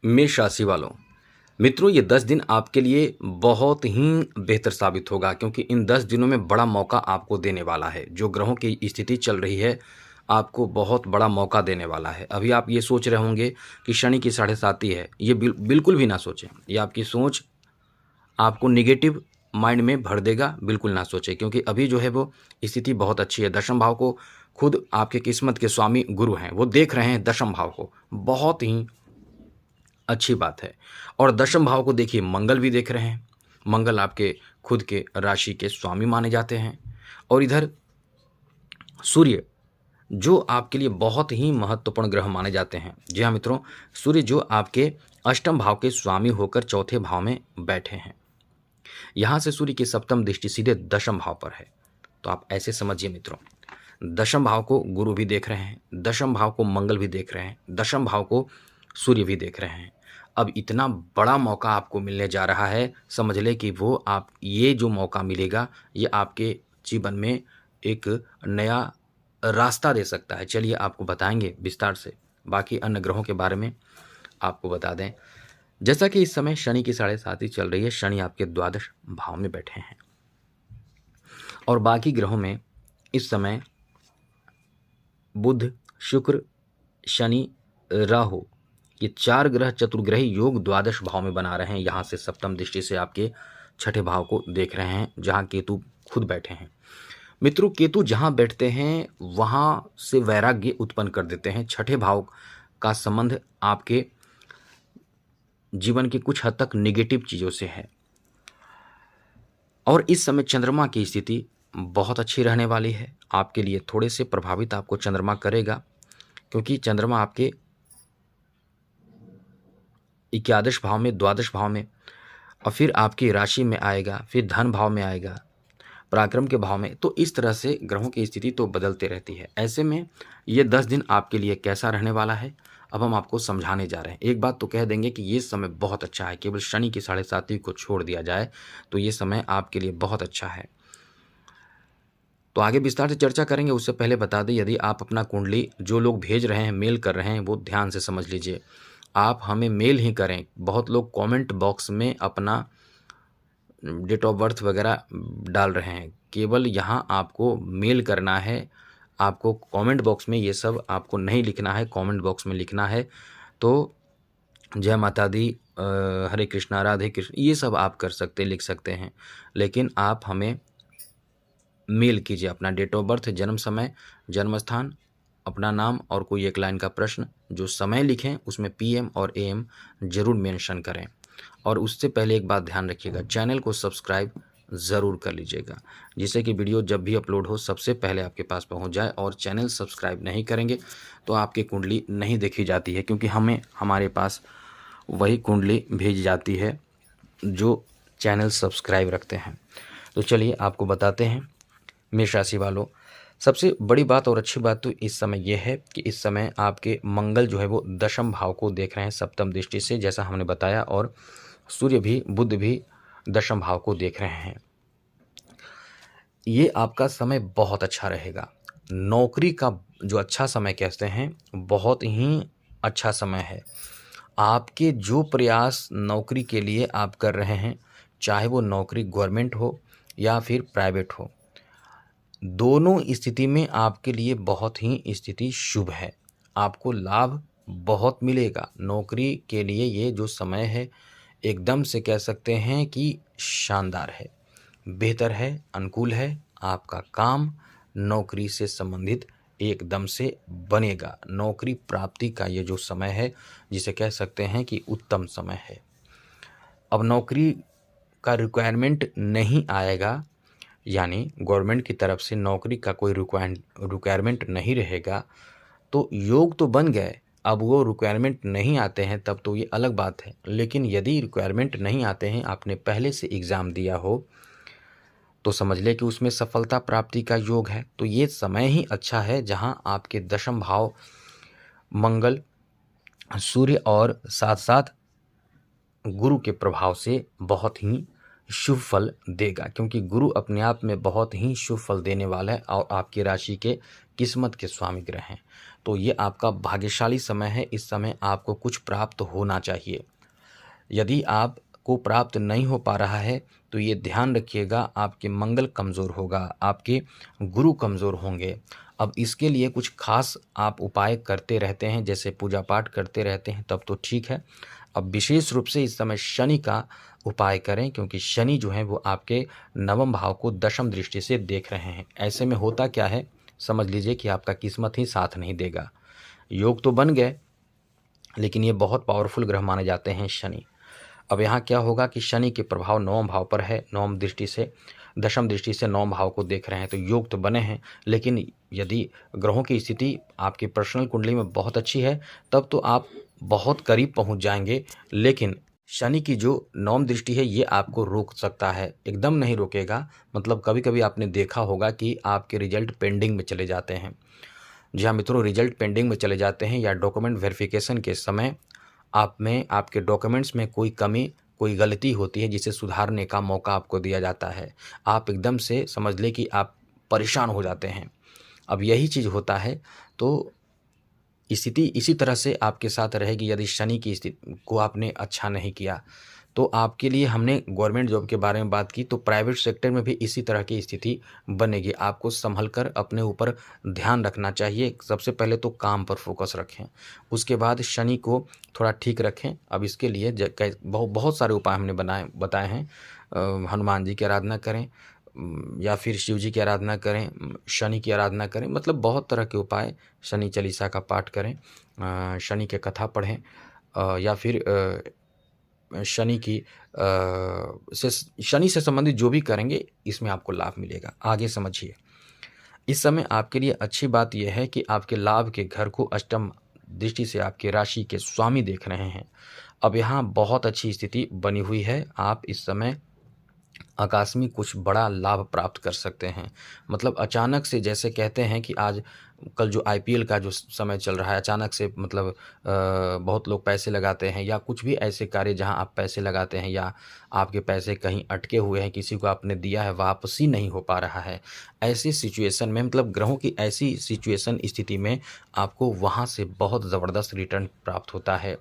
मेष राशि वालों, मित्रों ये 10 दिन आपके लिए बहुत ही बेहतर साबित होगा क्योंकि इन 10 दिनों में बड़ा मौका आपको देने वाला है। जो ग्रहों की स्थिति चल रही है, आपको बहुत बड़ा मौका देने वाला है। अभी आप ये सोच रहे होंगे कि शनि की साढ़े साती है, ये बिल्कुल भी ना सोचें। ये आपकी सोच आपको नेगेटिव माइंड में भर देगा, बिल्कुल ना सोचें क्योंकि अभी जो है वो स्थिति बहुत अच्छी है। दशम भाव को खुद आपके किस्मत के स्वामी गुरु हैं, वो देख रहे हैं दशम भाव को, बहुत ही अच्छी बात है। और दशम भाव को देखिए मंगल भी देख रहे हैं। मंगल आपके खुद के राशि के स्वामी माने जाते हैं। और इधर सूर्य जो आपके लिए बहुत ही महत्वपूर्ण ग्रह माने जाते हैं। जी हाँ मित्रों, सूर्य जो आपके अष्टम भाव के स्वामी होकर चौथे भाव में बैठे हैं। यहाँ से सूर्य की सप्तम दृष्टि सीधे दशम भाव पर है। तो आप ऐसे समझिए मित्रों, दशम भाव को गुरु भी देख रहे हैं, दशम भाव को मंगल भी देख रहे हैं, दशम भाव को सूर्य भी देख रहे हैं। अब इतना बड़ा मौका आपको मिलने जा रहा है, समझ ले कि वो आप ये जो मौका मिलेगा ये आपके जीवन में एक नया रास्ता दे सकता है। चलिए आपको बताएंगे विस्तार से। बाकी अन्य ग्रहों के बारे में आपको बता दें, जैसा कि इस समय शनि की साढ़े साती चल रही है, शनि आपके द्वादश भाव में बैठे हैं और बाकी ग्रहों में इस समय बुध, शुक्र, शनि, राहु, ये 4 ग्रह चतुर्ग्रही योग द्वादश भाव में बना रहे हैं। यहाँ से सप्तम दृष्टि से आपके छठे भाव को देख रहे हैं जहाँ केतु खुद बैठे हैं। मित्रों केतु जहाँ बैठते हैं वहाँ से वैराग्य उत्पन्न कर देते हैं। छठे भाव का संबंध आपके जीवन के कुछ हद तक नेगेटिव चीज़ों से है। और इस समय चंद्रमा की स्थिति बहुत अच्छी रहने वाली है। आपके लिए थोड़े से प्रभावित आपको चंद्रमा करेगा क्योंकि चंद्रमा आपके एकादश भाव में, द्वादश भाव में और फिर आपकी राशि में आएगा, फिर धन भाव में आएगा, पराक्रम के भाव में। तो इस तरह से ग्रहों की स्थिति तो बदलते रहती है। ऐसे में ये 10 दिन आपके लिए कैसा रहने वाला है, अब हम आपको समझाने जा रहे हैं। एक बात तो कह देंगे कि ये समय बहुत अच्छा है, केवल शनि की साढ़े साती को छोड़ दिया जाए तो ये समय आपके लिए बहुत अच्छा है। तो आगे विस्तार से चर्चा करेंगे। उससे पहले बता दें, यदि आप अपना कुंडली जो लोग भेज रहे हैं, मेल कर रहे हैं, वो ध्यान से समझ लीजिए। आप हमें मेल ही करें। बहुत लोग कमेंट बॉक्स में अपना डेट ऑफ बर्थ वगैरह डाल रहे हैं, केवल यहाँ आपको मेल करना है। आपको कमेंट बॉक्स में ये सब आपको नहीं लिखना है। कमेंट बॉक्स में लिखना है तो जय माता दी, हरे कृष्णा, राधे कृष्ण, ये सब आप कर सकते, लिख सकते हैं। लेकिन आप हमें मेल कीजिए अपना डेट ऑफ बर्थ, जन्म समय, जन्म स्थान, अपना नाम और कोई एक लाइन का प्रश्न। जो समय लिखें उसमें पीएम और एएम जरूर मेंशन करें। और उससे पहले एक बात ध्यान रखिएगा, चैनल को सब्सक्राइब ज़रूर कर लीजिएगा जिससे कि वीडियो जब भी अपलोड हो सबसे पहले आपके पास पहुंच जाए। और चैनल सब्सक्राइब नहीं करेंगे तो आपकी कुंडली नहीं देखी जाती है क्योंकि हमारे पास वही कुंडली भेजी जाती है जो चैनल सब्सक्राइब रखते हैं। तो चलिए आपको बताते हैं मेष राशि वालों, सबसे बड़ी बात और अच्छी बात तो इस समय यह है कि इस समय आपके मंगल जो है वो दशम भाव को देख रहे हैं सप्तम दृष्टि से, जैसा हमने बताया। और सूर्य भी, बुध भी दशम भाव को देख रहे हैं। ये आपका समय बहुत अच्छा रहेगा। नौकरी का जो अच्छा समय कहते हैं, बहुत ही अच्छा समय है। आपके जो प्रयास नौकरी के लिए आप कर रहे हैं, चाहे वो नौकरी गवर्नमेंट हो या फिर प्राइवेट हो, दोनों स्थिति में आपके लिए बहुत ही स्थिति शुभ है। आपको लाभ बहुत मिलेगा। नौकरी के लिए ये जो समय है एकदम से कह सकते हैं कि शानदार है, बेहतर है, अनुकूल है। आपका काम नौकरी से संबंधित एकदम से बनेगा। नौकरी प्राप्ति का ये जो समय है जिसे कह सकते हैं कि उत्तम समय है। अब नौकरी का रिक्वायरमेंट नहीं आएगा, यानी गवर्नमेंट की तरफ से नौकरी का कोई रिक्वायरमेंट नहीं रहेगा तो योग तो बन गए। अब वो रिक्वायरमेंट नहीं आते हैं तब तो ये अलग बात है। लेकिन यदि रिक्वायरमेंट नहीं आते हैं, आपने पहले से एग्ज़ाम दिया हो तो समझ ले कि उसमें सफलता प्राप्ति का योग है। तो ये समय ही अच्छा है जहां आपके दशम भाव मंगल, सूर्य और साथ साथ गुरु के प्रभाव से बहुत ही शुभ फल देगा क्योंकि गुरु अपने आप में बहुत ही शुभ फल देने वाला है और आपकी राशि के किस्मत के स्वामी ग्रह हैं। तो ये आपका भाग्यशाली समय है। इस समय आपको कुछ प्राप्त होना चाहिए। यदि आपको प्राप्त नहीं हो पा रहा है तो ये ध्यान रखिएगा, आपके मंगल कमज़ोर होगा, आपके गुरु कमज़ोर होंगे। अब इसके लिए कुछ खास आप उपाय करते रहते हैं, जैसे पूजा पाठ करते रहते हैं, तब तो ठीक है। अब विशेष रूप से इस समय शनि का उपाय करें, क्योंकि शनि जो है वो आपके नवम भाव को दशम दृष्टि से देख रहे हैं। ऐसे में होता क्या है, समझ लीजिए कि आपका किस्मत ही साथ नहीं देगा। योग तो बन गए, लेकिन ये बहुत पावरफुल ग्रह माने जाते हैं शनि। अब यहाँ क्या होगा कि शनि के प्रभाव नवम भाव पर है, नवम दृष्टि से, दशम दृष्टि से नवम भाव को देख रहे हैं, तो योग तो बने हैं। लेकिन यदि ग्रहों की स्थिति आपकी पर्सनल कुंडली में बहुत अच्छी है, तब तो आप बहुत करीब पहुँच जाएंगे। लेकिन शनि की जो नवम दृष्टि है ये आपको रोक सकता है, एकदम नहीं रोकेगा। मतलब कभी कभी आपने देखा होगा कि आपके रिजल्ट पेंडिंग में चले जाते हैं। जी हाँ मित्रों, रिजल्ट पेंडिंग में चले जाते हैं, या डॉक्यूमेंट वेरिफिकेशन के समय आप में, आपके डॉक्यूमेंट्स में कोई कमी, कोई गलती होती है, जिसे सुधारने का मौका आपको दिया जाता है। आप एकदम से समझ लें कि आप परेशान हो जाते हैं। अब यही चीज़ होता है, तो स्थिति इसी तरह से आपके साथ रहेगी। यदि शनि की स्थिति को आपने अच्छा नहीं किया, तो आपके लिए हमने गवर्नमेंट जॉब के बारे में बात की, तो प्राइवेट सेक्टर में भी इसी तरह की स्थिति बनेगी। आपको संभल कर अपने ऊपर ध्यान रखना चाहिए। सबसे पहले तो काम पर फोकस रखें, उसके बाद शनि को थोड़ा ठीक रखें। अब इसके लिए बहुत सारे उपाय हमने बताए हैं। हनुमान जी की आराधना करें, या फिर शिव जी की आराधना करें, शनि की आराधना करें, मतलब बहुत तरह के उपाय। शनि चालीसा का पाठ करें, शनि के कथा पढ़ें, या फिर शनि की शनि से संबंधित जो भी करेंगे, इसमें आपको लाभ मिलेगा। आगे समझिए, इस समय आपके लिए अच्छी बात यह है कि आपके लाभ के घर को अष्टम दृष्टि से आपके राशि के स्वामी देख रहे हैं। अब यहाँ बहुत अच्छी स्थिति बनी हुई है। आप इस समय आकस्मिक कुछ बड़ा लाभ प्राप्त कर सकते हैं। मतलब अचानक से, जैसे कहते हैं कि आज कल जो आईपीएल का जो समय चल रहा है, अचानक से मतलब बहुत लोग पैसे लगाते हैं, या कुछ भी ऐसे कार्य जहां आप पैसे लगाते हैं, या आपके पैसे कहीं अटके हुए हैं, किसी को आपने दिया है, वापसी नहीं हो पा रहा है। ऐसी सिचुएशन में, मतलब ग्रहों की ऐसी सिचुएशन स्थिति में, आपको वहां से बहुत ज़बरदस्त रिटर्न प्राप्त होता है।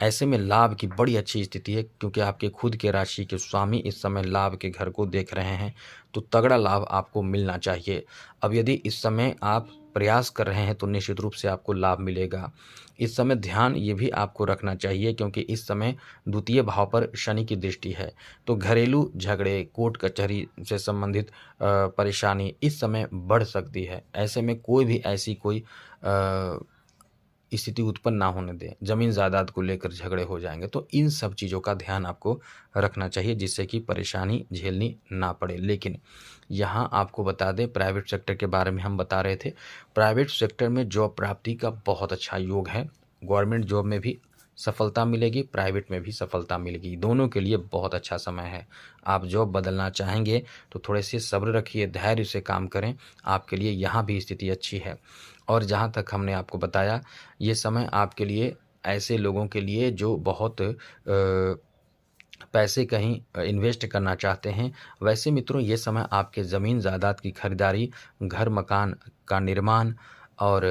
ऐसे में लाभ की बड़ी अच्छी स्थिति है, क्योंकि आपके खुद के राशि के स्वामी इस समय लाभ के घर को देख रहे हैं, तो तगड़ा लाभ आपको मिलना चाहिए। अब यदि इस समय आप प्रयास कर रहे हैं, तो निश्चित रूप से आपको लाभ मिलेगा। इस समय ध्यान ये भी आपको रखना चाहिए, क्योंकि इस समय द्वितीय भाव पर शनि की दृष्टि है, तो घरेलू झगड़े, कोर्ट कचहरी से संबंधित परेशानी इस समय बढ़ सकती है। ऐसे में कोई भी ऐसी कोई स्थिति उत्पन्न ना होने दें। ज़मीन जायदाद को लेकर झगड़े हो जाएंगे, तो इन सब चीज़ों का ध्यान आपको रखना चाहिए, जिससे कि परेशानी झेलनी ना पड़े। लेकिन यहाँ आपको बता दें, प्राइवेट सेक्टर के बारे में हम बता रहे थे। प्राइवेट सेक्टर में जॉब प्राप्ति का बहुत अच्छा योग है। गवर्नमेंट जॉब में भी सफलता मिलेगी, प्राइवेट में भी सफलता मिलेगी। दोनों के लिए बहुत अच्छा समय है। आप जॉब बदलना चाहेंगे तो थोड़े से सब्र रखिए, धैर्य से काम करें, आपके लिए यहाँ भी स्थिति अच्छी है। और जहाँ तक हमने आपको बताया, ये समय आपके लिए, ऐसे लोगों के लिए जो बहुत पैसे कहीं इन्वेस्ट करना चाहते हैं, वैसे मित्रों ये समय आपके ज़मीन जायदाद की खरीदारी, घर मकान का निर्माण, और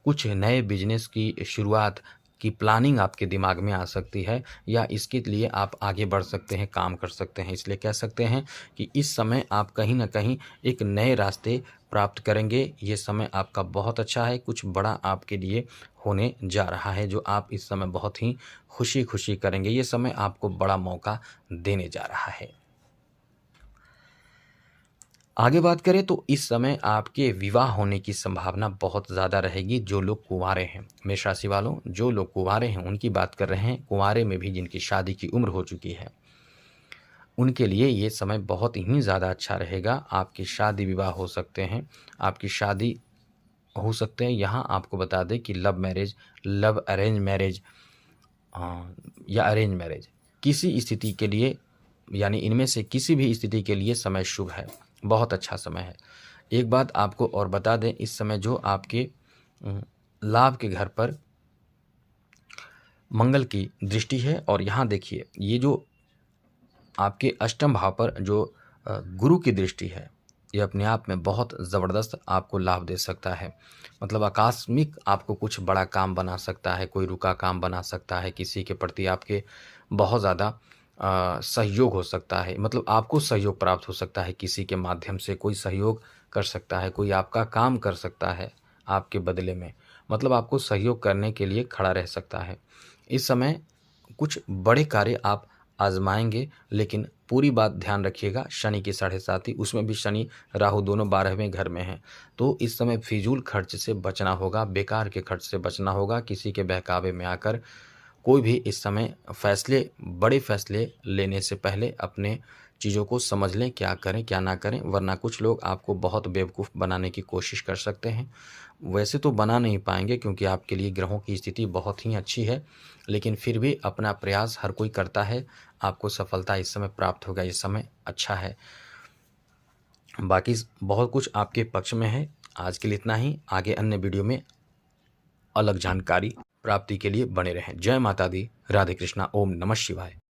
कुछ नए बिजनेस की शुरुआत की प्लानिंग आपके दिमाग में आ सकती है, या इसके लिए आप आगे बढ़ सकते हैं, काम कर सकते हैं। इसलिए कह सकते हैं कि इस समय आप कहीं ना कहीं एक नए रास्ते प्राप्त करेंगे। ये समय आपका बहुत अच्छा है, कुछ बड़ा आपके लिए होने जा रहा है, जो आप इस समय बहुत ही खुशी खुशी करेंगे। ये समय आपको बड़ा मौका देने जा रहा है। आगे बात करें तो इस समय आपके विवाह होने की संभावना बहुत ज़्यादा रहेगी। जो लोग कुंवारे हैं, मेष राशि वालों, जो लोग कुंवारे हैं उनकी बात कर रहे हैं, कुंवारे में भी जिनकी शादी की उम्र हो चुकी है, उनके लिए ये समय बहुत ही ज़्यादा अच्छा रहेगा। आपकी शादी विवाह हो सकते हैं, आपकी शादी हो सकते हैं। यहाँ आपको बता दें कि love marriage, love arrange marriage, या अरेंज मैरिज, किसी स्थिति के लिए, यानी इनमें से किसी भी स्थिति के लिए समय शुभ है, बहुत अच्छा समय है। एक बात आपको और बता दें, इस समय जो आपके लाभ के घर पर मंगल की दृष्टि है, और यहाँ देखिए ये जो आपके अष्टम भाव पर जो गुरु की दृष्टि है, ये अपने आप में बहुत ज़बरदस्त आपको लाभ दे सकता है। मतलब आकस्मिक आपको कुछ बड़ा काम बना सकता है, कोई रुका काम बना सकता है, किसी के प्रति आपके बहुत ज़्यादा सहयोग हो सकता है। मतलब आपको सहयोग प्राप्त हो सकता है, किसी के माध्यम से कोई सहयोग कर सकता है, कोई आपका काम कर सकता है आपके बदले में। मतलब आपको सहयोग करने के लिए खड़ा रह सकता है। इस समय कुछ बड़े कार्य आप आज़माएँगे, लेकिन पूरी बात ध्यान रखिएगा, शनि की साढ़े साती, उसमें भी शनि, राहु दोनों 12वें घर में हैं। तो इस समय फ़िज़ूल खर्च से बचना होगा, बेकार के खर्च से बचना होगा। किसी के बहकावे में आकर कोई भी इस समय फैसले, बड़े फैसले लेने से पहले अपने चीज़ों को समझ लें, क्या करें, क्या ना करें, वरना कुछ लोग आपको बहुत बेवकूफ़ बनाने की कोशिश कर सकते हैं। वैसे तो बना नहीं पाएँगे, क्योंकि आपके लिए ग्रहों की स्थिति बहुत ही अच्छी है, लेकिन फिर भी अपना प्रयास हर कोई करता है। आपको सफलता इस समय प्राप्त होगा, इस समय अच्छा है। बाकी बहुत कुछ आपके पक्ष में है। आज के लिए इतना ही, आगे अन्य वीडियो में अलग जानकारी प्राप्ति के लिए बने रहें। जय माता दी, राधे कृष्णा, ओम नमः शिवाय।